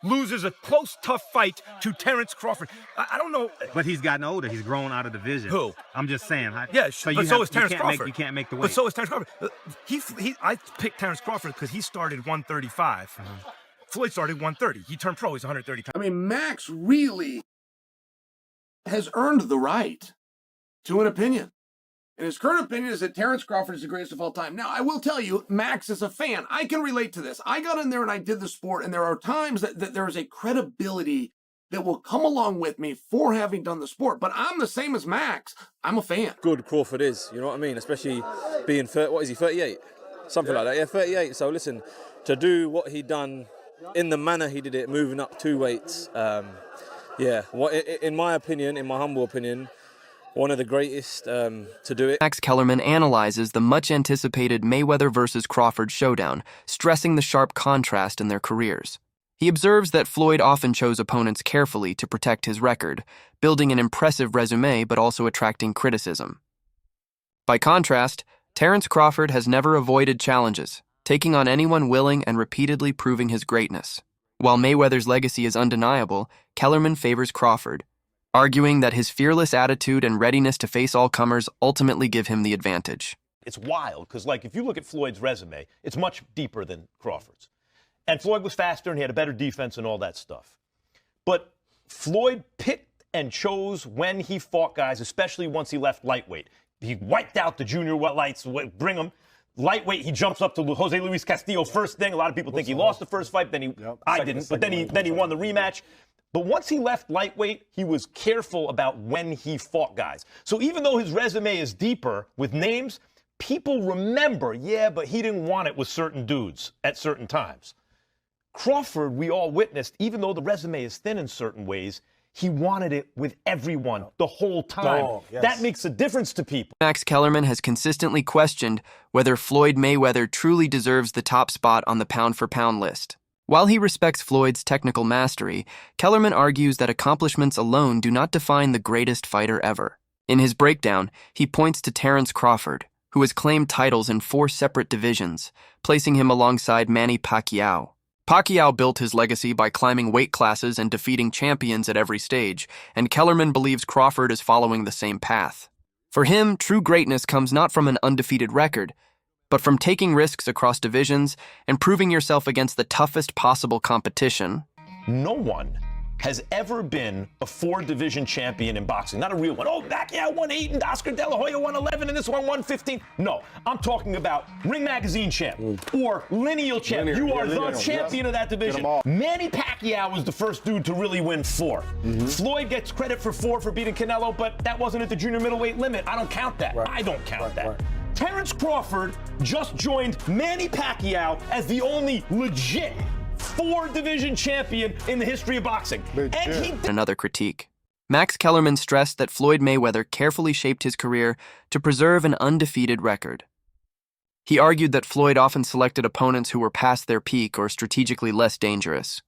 loses a close, tough fight to Terence Crawford. I don't know. But he's gotten older. He's grown out of division. Who? I'm just saying. Yeah, but so is Terence Crawford. You can't make the weight. But so is Terence Crawford. I picked Terence Crawford because he started 135. Floyd started 130. He turned pro. He's 130 times. I mean, Max really has earned the right to an opinion. And his current opinion is that Terence Crawford is the greatest of all time. Now, I will tell you, Max is a fan. I can relate to this. I got in there and I did the sport, and there are times that there is a credibility that will come along with me for having done the sport. But I'm the same as Max. I'm a fan. Good Crawford is, you know what I mean? Especially being, 38? Something like that, yeah, 38. So listen, to do what he done in the manner he did it, moving up 2 weights, in my opinion, in my humble opinion, one of the greatest to do it. Max Kellerman analyzes the much-anticipated Mayweather versus Crawford showdown, stressing the sharp contrast in their careers. He observes that Floyd often chose opponents carefully to protect his record, building an impressive resume but also attracting criticism. By contrast, Terence Crawford has never avoided challenges, taking on anyone willing and repeatedly proving his greatness. While Mayweather's legacy is undeniable, Kellerman favors Crawford, arguing that his fearless attitude and readiness to face all comers ultimately give him the advantage. It's wild, because if you look at Floyd's resume, it's much deeper than Crawford's. And Floyd was faster and he had a better defense and all that stuff. But Floyd picked and chose when he fought guys, especially once he left lightweight. He wiped out the junior lights, bring him. Lightweight, he jumps up to Jose Luis Castillo first thing. A lot of people think he lost the first fight, I didn't, but then he won the rematch. But once he left lightweight, he was careful about when he fought guys. So even though his resume is deeper with names, people remember, but he didn't want it with certain dudes at certain times. Crawford, we all witnessed, even though the resume is thin in certain ways, he wanted it with everyone the whole time. Oh, yes. That makes a difference to people. Max Kellerman has consistently questioned whether Floyd Mayweather truly deserves the top spot on the pound-for-pound list. While he respects Floyd's technical mastery, Kellerman argues that accomplishments alone do not define the greatest fighter ever. In his breakdown, he points to Terence Crawford, who has claimed titles in 4 separate divisions, placing him alongside Manny Pacquiao. Pacquiao built his legacy by climbing weight classes and defeating champions at every stage, and Kellerman believes Crawford is following the same path. For him, true greatness comes not from an undefeated record, but from taking risks across divisions and proving yourself against the toughest possible competition. No one has ever been a 4-division champion in boxing. Not a real one. Oh, Pacquiao won 8 and Oscar De La Hoya won 11 and this one won 15. No, I'm talking about Ring Magazine champ or lineal champ. You are the champion of that division. Manny Pacquiao was the first dude to really win 4. Floyd gets credit for 4 for beating Canelo, but that wasn't at the junior middleweight limit. I don't count that. I don't count that. Terence Crawford just joined Manny Pacquiao as the only legit 4-division champion in the history of boxing. Another critique. Max Kellerman stressed that Floyd Mayweather carefully shaped his career to preserve an undefeated record. He argued that Floyd often selected opponents who were past their peak or strategically less dangerous.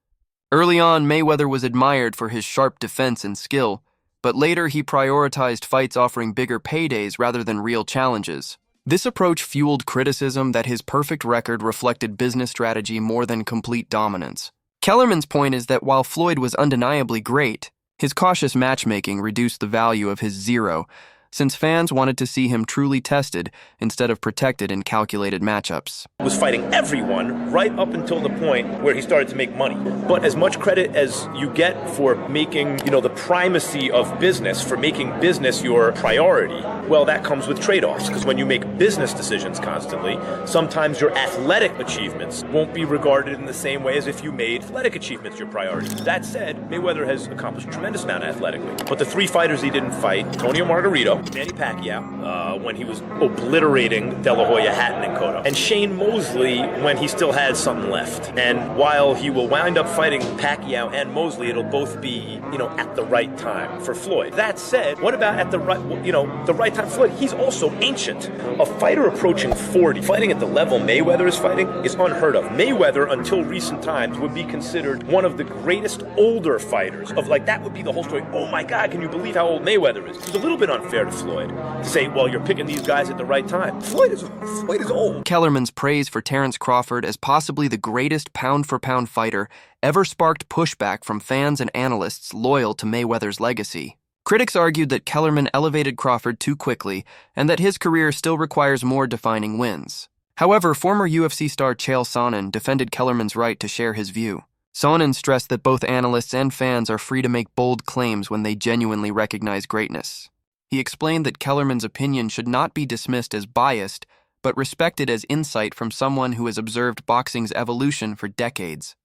Early on, Mayweather was admired for his sharp defense and skill, but later he prioritized fights offering bigger paydays rather than real challenges. This approach fueled criticism that his perfect record reflected business strategy more than complete dominance. Kellerman's point is that while Floyd was undeniably great, his cautious matchmaking reduced the value of his zero, since fans wanted to see him truly tested instead of protected in calculated matchups. He was fighting everyone right up until the point where he started to make money. But as much credit as you get for making, the primacy of business, for making business your priority, well, that comes with trade-offs, because when you make business decisions constantly, sometimes your athletic achievements won't be regarded in the same way as if you made athletic achievements your priority. That said, Mayweather has accomplished a tremendous amount athletically. But the 3 fighters he didn't fight, Antonio Margarito, Manny Pacquiao, when he was obliterating De La Hoya, Hatton, and Cotto, and Shane Mosley when he still had something left. And while he will wind up fighting Pacquiao and Mosley, it'll both be, at the right time for Floyd. That said, what about at the right time for Floyd? He's also ancient. A fighter approaching 40, fighting at the level Mayweather is fighting, is unheard of. Mayweather, until recent times, would be considered one of the greatest older fighters of, that would be the whole story. Oh my God, can you believe how old Mayweather is? It's a little bit unfair to Floyd to say, well, you're picking these guys at the right time. Floyd is old. Kellerman's praise for Terence Crawford as possibly the greatest pound-for-pound fighter ever sparked pushback from fans and analysts loyal to Mayweather's legacy. Critics argued that Kellerman elevated Crawford too quickly and that his career still requires more defining wins. However, former UFC star Chael Sonnen defended Kellerman's right to share his view. Sonnen stressed that both analysts and fans are free to make bold claims when they genuinely recognize greatness. He explained that Kellerman's opinion should not be dismissed as biased, but respected as insight from someone who has observed boxing's evolution for decades.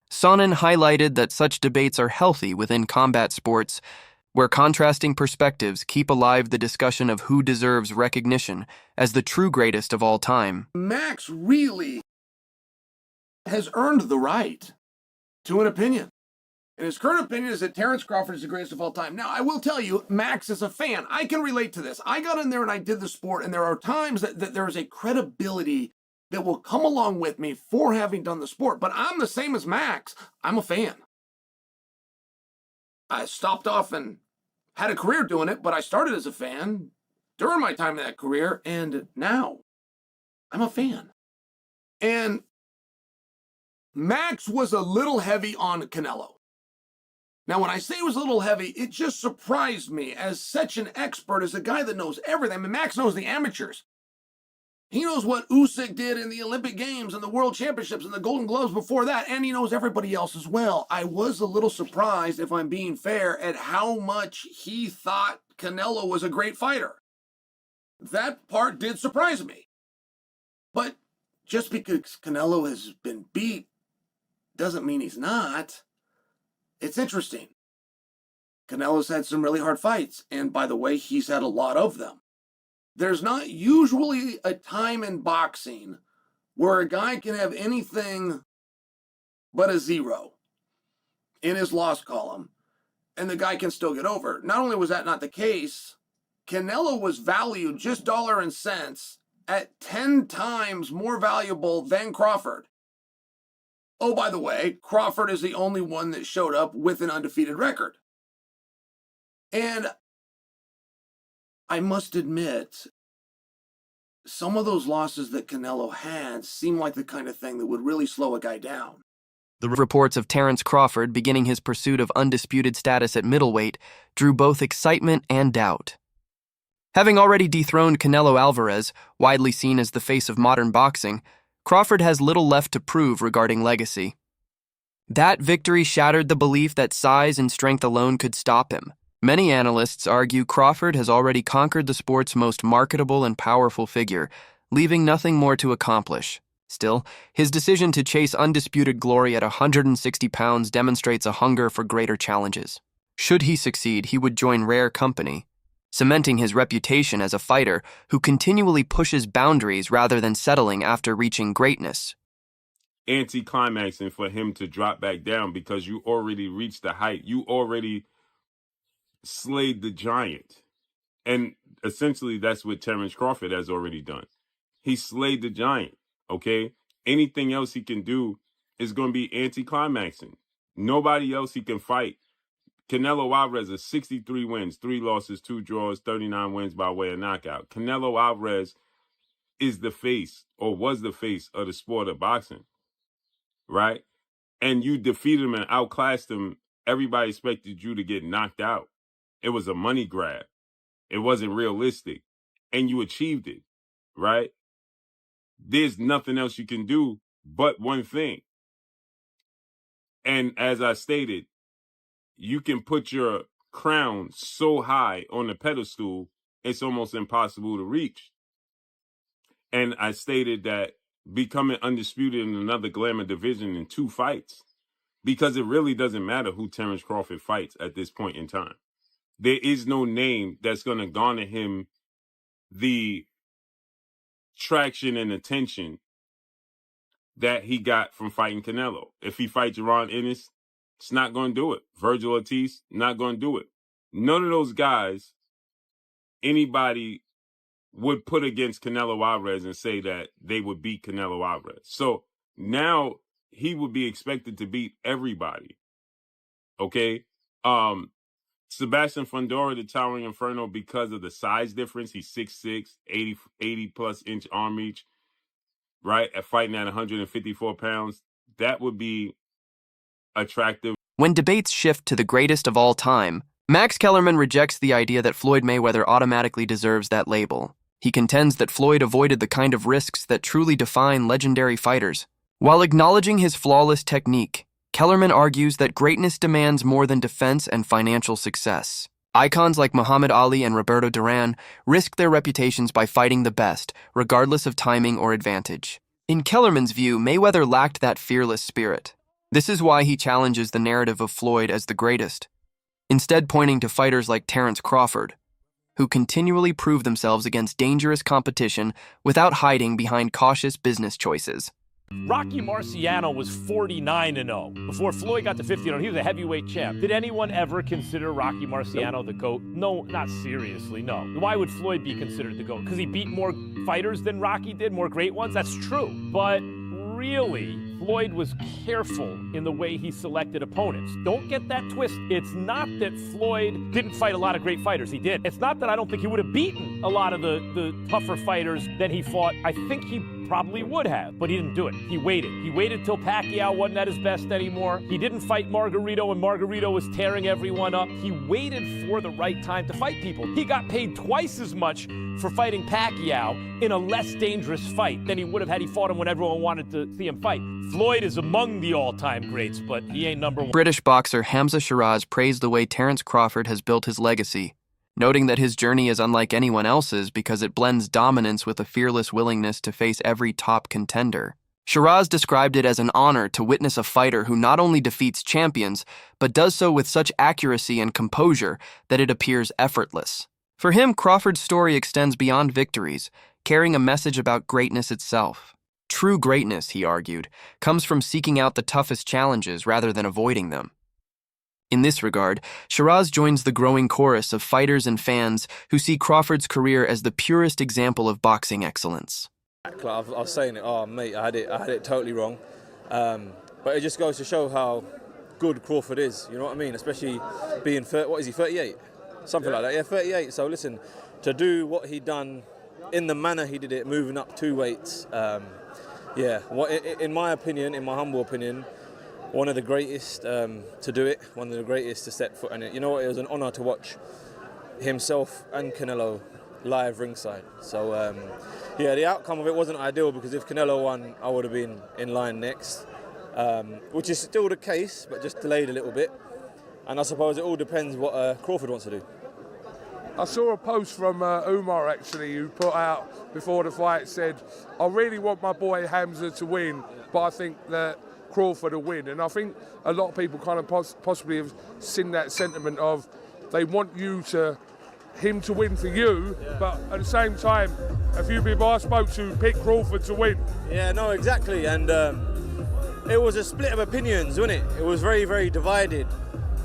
Sonnen highlighted that such debates are healthy within combat sports, where contrasting perspectives keep alive the discussion of who deserves recognition as the true greatest of all time. Max really has earned the right to an opinion. And his current opinion is that Terence Crawford is the greatest of all time. Now, I will tell you, Max is a fan. I can relate to this. I got in there and I did the sport, and there are times that there is a credibility that will come along with me for having done the sport. But I'm the same as Max. I'm a fan. I stopped off and had a career doing it, but I started as a fan during my time in that career, and now I'm a fan. And Max was a little heavy on Canelo. Now, when I say it was a little heavy, it just surprised me as such an expert, as a guy that knows everything. I mean, Max knows the amateurs. He knows what Usyk did in the Olympic Games and the World Championships and the Golden Gloves before that, and he knows everybody else as well. I was a little surprised, if I'm being fair, at how much he thought Canelo was a great fighter. That part did surprise me. But just because Canelo has been beat doesn't mean he's not. It's interesting. Canelo's had some really hard fights, and by the way, he's had a lot of them. There's not usually a time in boxing where a guy can have anything but a 0 in his loss column, and the guy can still get over. Not only was that not the case, Canelo was valued just dollar and cents at 10 times more valuable than Crawford. Oh, by the way, Crawford is the only one that showed up with an undefeated record. And I must admit, some of those losses that Canelo had seem like the kind of thing that would really slow a guy down. The reports of Terence Crawford beginning his pursuit of undisputed status at middleweight drew both excitement and doubt. Having already dethroned Canelo Alvarez, widely seen as the face of modern boxing, Crawford has little left to prove regarding legacy. That victory shattered the belief that size and strength alone could stop him. Many analysts argue Crawford has already conquered the sport's most marketable and powerful figure, leaving nothing more to accomplish. Still, his decision to chase undisputed glory at 160 pounds demonstrates a hunger for greater challenges. Should he succeed, he would join rare company, cementing his reputation as a fighter who continually pushes boundaries rather than settling after reaching greatness. Anti-climaxing for him to drop back down because you already reached the height. You already slayed the giant. And essentially that's what Terence Crawford has already done. He slayed the giant, okay? Anything else he can do is going to be anti-climaxing. Nobody else he can fight. Canelo Alvarez is 63 wins, 3 losses, 2 draws, 39 wins by way of knockout. Canelo Alvarez is the face, or was the face, of the sport of boxing, right? And you defeated him and outclassed him. Everybody expected you to get knocked out. It was a money grab. It wasn't realistic. And you achieved it, right? There's nothing else you can do but one thing. And as I stated, you can put your crown so high on the pedestal, it's almost impossible to reach. And I stated that becoming undisputed in another glamour division in 2 fights, because it really doesn't matter who Terence Crawford fights at this point in time. There is no name that's going to garner him the traction and attention that he got from fighting Canelo. If he fights Ron Ennis, it's not going to do it. Virgil Ortiz, not going to do it. None of those guys, anybody would put against Canelo Alvarez and say that they would beat Canelo Alvarez. So now he would be expected to beat everybody. Okay? Sebastian Fundora, the Towering Inferno, because of the size difference. He's 6'6", 80 plus inch arm reach, right? At fighting at 154 pounds, that would be attractive. When debates shift to the greatest of all time, Max Kellerman rejects the idea that Floyd Mayweather automatically deserves that label. He contends that Floyd avoided the kind of risks that truly define legendary fighters. While acknowledging his flawless technique, Kellerman argues that greatness demands more than defense and financial success. Icons like Muhammad Ali and Roberto Duran risked their reputations by fighting the best, regardless of timing or advantage. In Kellerman's view, Mayweather lacked that fearless spirit. This is why he challenges the narrative of Floyd as the greatest, instead pointing to fighters like Terence Crawford, who continually prove themselves against dangerous competition without hiding behind cautious business choices. Rocky Marciano was 49-0. Before Floyd got to 50-0, he was a heavyweight champ. Did anyone ever consider Rocky Marciano the GOAT? No, not seriously, no. Why would Floyd be considered the GOAT? Because he beat more fighters than Rocky did, more great ones? That's true. But really, Floyd was careful in the way he selected opponents. Don't get that twist. It's not that Floyd didn't fight a lot of great fighters. He did. It's not that I don't think he would have beaten a lot of the tougher fighters than he fought. I think he probably would have, but he didn't do it. He waited. He waited till Pacquiao wasn't at his best anymore. He didn't fight Margarito when Margarito was tearing everyone up. He waited for the right time to fight people. He got paid twice as much for fighting Pacquiao in a less dangerous fight than he would have had he fought him when everyone wanted to see him fight. Floyd is among the all-time greats, but he ain't number one. British boxer Hamza Shiraz praised the way Terence Crawford has built his legacy, noting that his journey is unlike anyone else's because it blends dominance with a fearless willingness to face every top contender. Shiraz described it as an honor to witness a fighter who not only defeats champions, but does so with such accuracy and composure that it appears effortless. For him, Crawford's story extends beyond victories, carrying a message about greatness itself. True greatness, he argued, comes from seeking out the toughest challenges rather than avoiding them. In this regard, Shiraz joins the growing chorus of fighters and fans who see Crawford's career as the purest example of boxing excellence. I was saying it, oh mate, I had it totally wrong. But it just goes to show how good Crawford is, you know what I mean? Especially being, 38? Something like that, yeah, 38. So listen, to do what he done in the manner he did it, moving up 2 weights, in my opinion, in my humble opinion, one of the greatest to do it, one of the greatest to set foot in it. You know what, it was an honour to watch himself and Canelo live ringside. So, the outcome of it wasn't ideal because if Canelo won, I would have been in line next, which is still the case, but just delayed a little bit. And I suppose it all depends what Crawford wants to do. I saw a post from Umar actually, who put out before the fight, said, I really want my boy Hamza to win, but I think that Crawford will win. And I think a lot of people kind of possibly have seen that sentiment of they want him to win for you, but at the same time, a few people I spoke to picked Crawford to win. Yeah, no, exactly. And it was a split of opinions, wasn't it? It was very, very divided.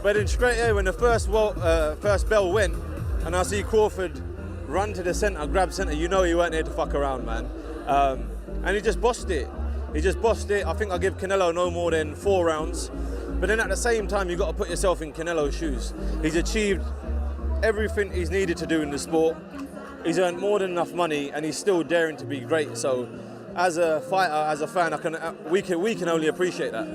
But then straight away, when the first bell went, and I see Crawford run to the centre, grab centre, you know he weren't there to fuck around, man. And he just bossed it. I think I'll give Canelo no more than 4 rounds. But then at the same time, you've got to put yourself in Canelo's shoes. He's achieved everything he's needed to do in the sport. He's earned more than enough money, and he's still daring to be great. So as a fighter, as a fan, we can only appreciate that.